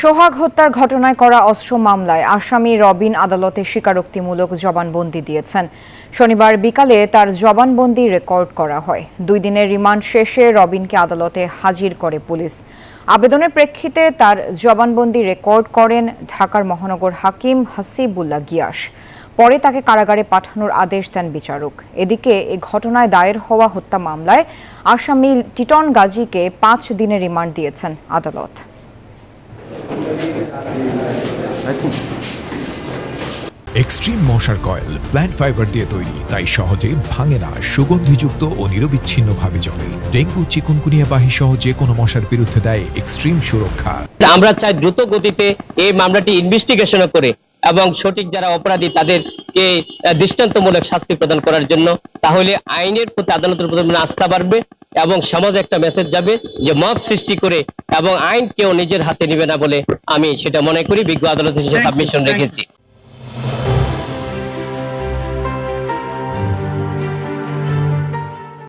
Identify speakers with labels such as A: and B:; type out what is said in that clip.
A: সোহাগ হত্যার ঘটনায় করা অস্ত্র মামলায় আসামি রবিন আদালতে স্বীকারোক্তিমূলক জবানবন্দি দিয়েছেন। শনিবার বিকালে তার জবানবন্দি রেকর্ড করা হয়। 2 দিনের রিমান্ড শেষে রবিনকে আদালতে হাজির করে পুলিশ। আবেদনের প্রেক্ষিতে তার জবানবন্দি রেকর্ড করেন ঢাকার মহানগর হাকিম হাসিবুল্লাহ গিয়াস। পরে তাকে কারাগারে পাঠানোর আদেশ দেন বিচারক। এদিকে এ ঘটনায় দায়ের হওয়া হত্যা মামলায় আসামি টিটন গাজীকে 5 দিনের রিমান্ড দিয়েছেন আদালত।
B: এক্সট্রিম মশার কয়েল প্ল্যান্ট ফাইবার দিয়ে তৈরি, তাই সহজে ভাঙে না, সুগন্ধিযুক্ত ও নিরবিচ্ছিন্নভাবে জ্বলে। ডেঙ্গু, চিকুনগুনিয়া বাহি সহ যে কোনো মশার বিরুদ্ধে দেয় এক্সট্রিম সুরক্ষা।
C: আমরা চাই দ্রুত গতিতে এই মামলাটি ইনভেস্টিগেশন করে এবং সঠিক যারা অপরাধী তাদেরকে দৃষ্টান্তমূলক শাস্তি প্রদান করার জন্য। তাহলে আইনের প্রতি আদালতের প্রতি আস্থা বাড়বে এবং সমাজে একটা মেসেজ যাবে যে মব সৃষ্টি করে এবং আইন কেউ নিজের হাতে নেবে না বলে আমি সেটা মনে করি। বিজ্ঞ আদালতে সাবমিশন রেখেছি।